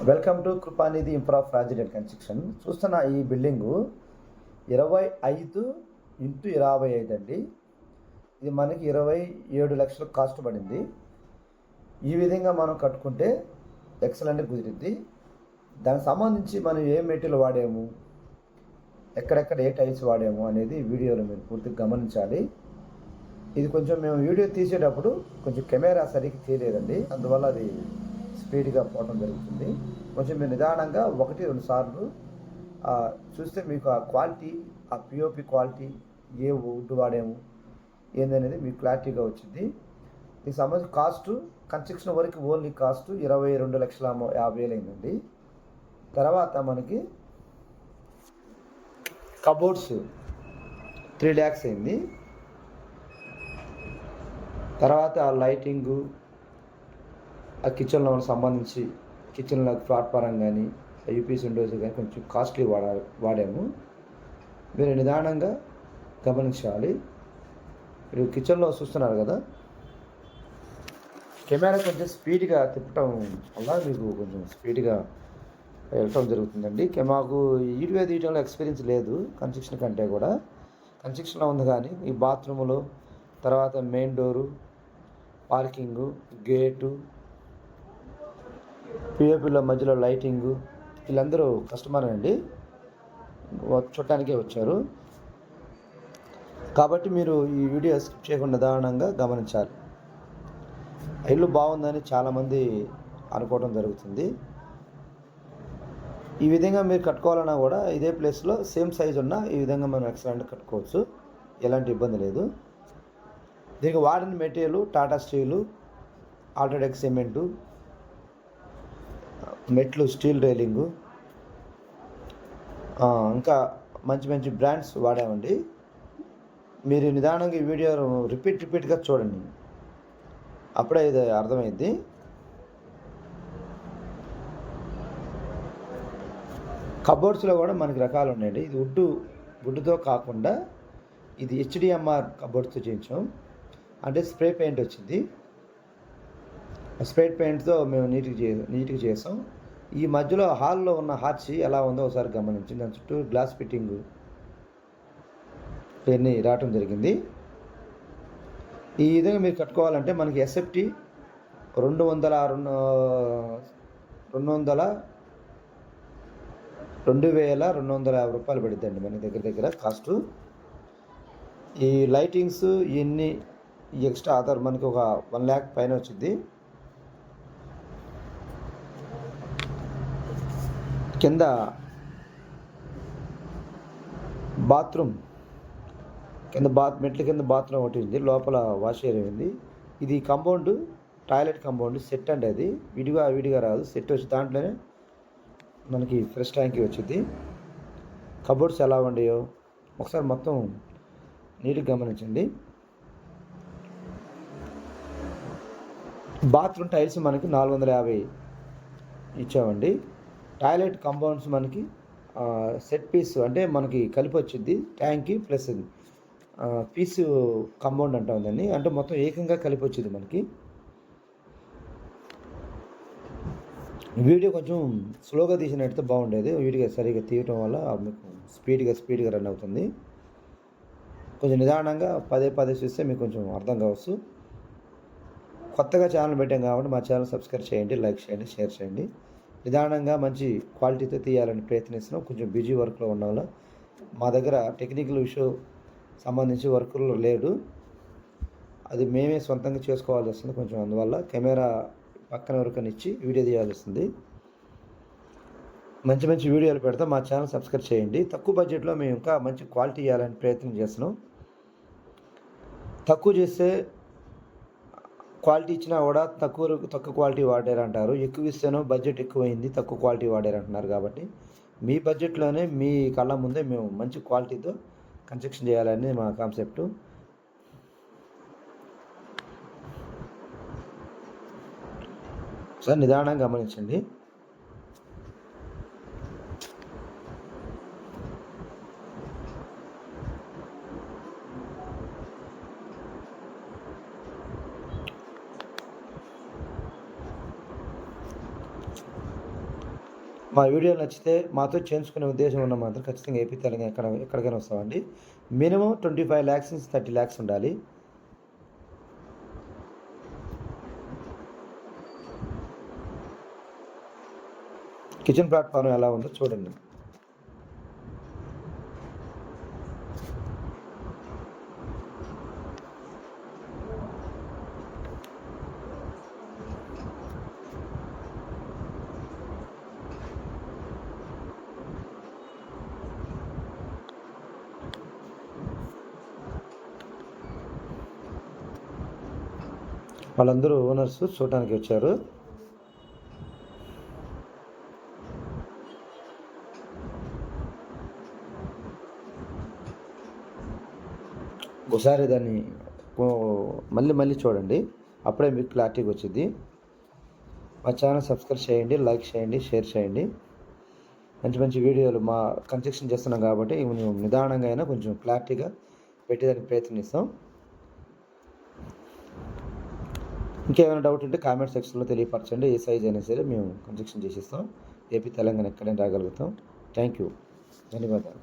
Welcome to Krupanidhi improve project and construction. చూస్తున్న ఈ building 25x25 అండి. ఇది మనకి 27 లక్షలు కాస్ట్ పడింది. ఈ విధంగా మనం కట్టుకుంటే ఎక్సలెంట్ కుదిరింది. దానికి సంబంధించి మనం ఏ మెటీరియల్ వాడాము, ఎక్కడెక్కడ ఏ టైల్స్ వాడాము అనేది వీడియోలో మీరు పూర్తిగా గమనించాలి. ఇది కొంచెం మేము వీడియో తీసేటప్పుడు కొంచెం కెమెరా సరిగ్గా తీయలేదండి, అందువల్ల అది స్పీడ్గా పోవడం జరుగుతుంది. కొంచెం మీరు నిదానంగా 1-2 సార్లు చూస్తే మీకు ఆ క్వాలిటీ, ఆ పిఓపి క్వాలిటీ, ఏ వుడ్ వాడాము ఏందనేది మీకు క్లారిటీగా వచ్చింది. దీనికి సంబంధించి కాస్ట్ కన్స్ట్రక్షన్ వరకు ఓన్లీ కాస్ట్ 22,50,000 అయిందండి. తర్వాత మనకి కబోర్డ్స్ 3 lakhs అయింది. తర్వాత లైటింగు, ఆ కిచెన్లో సంబంధించి కిచెన్లో ప్లాట్ఫారం కానీ యూపీఎస్ విండోస్ కానీ కొంచెం కాస్ట్లీ వాడాము. మీరు నిదానంగా గమనించాలి. మీరు కిచెన్లో చూస్తున్నారు కదా, కెమెరా కొంచెం స్పీడ్గా తిప్పటం వల్ల మీకు కొంచెం స్పీడ్గా వెళ్ళటం జరుగుతుందండి. మాకు వీడియో తీయడంలో ఎక్స్పీరియన్స్ లేదు కన్స్ట్రక్షన్ కంటే కూడా. కన్స్ట్రక్షన్లో ఉంది కానీ ఈ బాత్రూములో, తర్వాత మెయిన్ డోరు, పార్కింగు, గేటు, పిఓపిలో మధ్యలో లైటింగు, వీళ్ళందరూ కస్టమర్ అండి, చూడటానికే వచ్చారు. కాబట్టి మీరు ఈ వీడియో స్కిప్ చేయకుండా నిదానంగా గమనించాలి. ఇల్లు బాగుందని చాలామంది అనుకోవడం జరుగుతుంది. ఈ విధంగా మీరు కట్టుకోవాలన్నా కూడా ఇదే ప్లేస్లో సేమ్ సైజు ఉన్న ఈ విధంగా మనం ఎక్సలెంట్ కట్టుకోవచ్చు, ఎలాంటి ఇబ్బంది లేదు. దీనికి వాడిన material Tata steel, UltraTech cement, మెట్లు స్టీల్ రైలింగు, ఇంకా మంచి మంచి బ్రాండ్స్ వాడామండి. మీరు నిదానంగా ఈ వీడియో రిపీట్గా చూడండి, అప్పుడే ఇది అర్థమైంది. కబోర్డ్స్లో కూడా మనకి రకాలు ఉన్నాయండి. ఇది వుడ్తో కాకుండా ఇది హెచ్డిఎంఆర్ కబోర్డ్స్తో చేయించాం. అంటే స్ప్రే పెయింట్ వచ్చింది. స్ప్రే పెయింట్తో మేము నీట్గా చేసాం. ఈ మధ్యలో హాల్లో ఉన్న హార్చి ఎలా ఉందో ఒకసారి గమనించి దాని చుట్టూ గ్లాస్ ఫిట్టింగ్ ఇవన్నీ రావటం జరిగింది. ఈ విధంగా మీరు కట్టుకోవాలంటే మనకి ఎస్ఎఫ్టీ 2,250 రూపాయలు పడుతుందండి మన దగ్గర కాస్ట్. ఈ లైటింగ్స్ ఇవన్నీ ఎక్స్ట్రా ఆధార్ మనకి ఒక 1 lakh పైన వచ్చింది. కింద బాత్రూమ్ మెట్ల కింద బాత్రూమ్ ఒకటి ఉంది, లోపల వాష్ ఏరియా ఉంది. ఇది కాంపౌండ్, టాయిలెట్ కాంపౌండ్ సెట్ అండి. అది విడిగా రాదు, సెట్ వచ్చి దాంట్లోనే మనకి ఫ్రెష్ ట్యాంక్ వచ్చింది. కబోర్డ్స్ ఎలా ఉండేయో ఒకసారి మొత్తం నీట్గా గమనించండి. బాత్రూమ్ టైల్స్ మనకి 450 ఇచ్చామండి. టాయిలెట్ కాంపౌండ్స్ మనకి సెట్ పీస్ అంటే మనకి కలిపి వచ్చింది, ట్యాంక్కి ప్లస్ పీసు కాంపౌండ్ అంటాం దాన్ని, అంటే మొత్తం ఏకంగా కలిపి వచ్చింది మనకి. వీడియో కొంచెం స్లోగా తీసినట్టు బాగుండేది, వీడియో సరిగ్గా తీయటం వల్ల మీకు స్పీడ్గా రన్ అవుతుంది. కొంచెం నిదానంగా పదే చూస్తే మీకు కొంచెం అర్థం కావచ్చు. కొత్తగా ఛానల్ పెట్టాం కాబట్టి మా ఛానల్ సబ్స్క్రైబ్ చేయండి, లైక్ చేయండి, షేర్ చేయండి. నిదానంగా మంచి క్వాలిటీతో తీయాలని ప్రయత్నిస్తున్నాం. కొంచెం బిజీ వర్క్లో ఉన్న వల్ల మా దగ్గర టెక్నికల్ విషయం సంబంధించి వర్కులు లేడు, అది మేమే సొంతంగా చేసుకోవాల్సి వస్తుంది. కొంచెం అందువల్ల కెమెరా పక్కన ఎవరికైనా ఇచ్చి వీడియో తీయాల్సి వస్తుంది. మంచి వీడియోలు పెడతాం, మా ఛానల్ సబ్స్క్రైబ్ చేయండి. తక్కువ బడ్జెట్లో మేము ఇంకా మంచి క్వాలిటీ ఇవ్వాలని ప్రయత్నం చేస్తున్నాం. తక్కువ చేస్తే క్వాలిటీ ఇచ్చినా కూడా తక్కువ క్వాలిటీ వాడారంటారు, ఎక్కువ ఇస్తేనో బడ్జెట్ ఎక్కువైంది తక్కువ క్వాలిటీ వాడారంటున్నారు. కాబట్టి మీ బడ్జెట్లోనే మీ కళ్ళ ముందే మేము మంచి క్వాలిటీతో కన్స్ట్రక్షన్ చేయాలని మా కాన్సెప్టు. సార్ నిదానంగా గమనించండి. మా వీడియో నచ్చితే మాతో చేయించుకునే ఉద్దేశం ఉన్న మాత్రం ఖచ్చితంగా ఏపీ తెలంగాణ ఎక్కడికైనా వస్తామండి. మినిమం 25 lakhs నుంచి 30 lakhs ఉండాలి. కిచెన్ ప్లాట్ఫామ్ ఎలా ఉందో చూడండి. వాళ్ళందరూ ఓనర్స్ చూడటానికి వచ్చారు. ఒకసారి దాన్ని మళ్ళీ చూడండి, అప్పుడే మీకు క్లారిటీగా వచ్చింది. మా ఛానల్ సబ్స్క్రైబ్ చేయండి, లైక్ చేయండి, షేర్ చేయండి. మంచి వీడియోలు మా కన్స్ట్రక్షన్ చేస్తున్నాం కాబట్టి మేము నిదానంగా అయినా కొంచెం క్లారిటీగా పెట్టేదానికి ప్రయత్నిస్తాం. ఇంకేమైనా డౌట్ ఉంటే కామెంట్ సెక్షన్లో తెలియపరచండి. ఏ సైజ్ అయినా సరే మేము కన్స్ట్రక్షన్ చేసిస్తాం. ఏపీ తెలంగాణ ఎక్కడైనా రాగలుగుతాం. థ్యాంక్ యూ, ధన్యవాదాలు.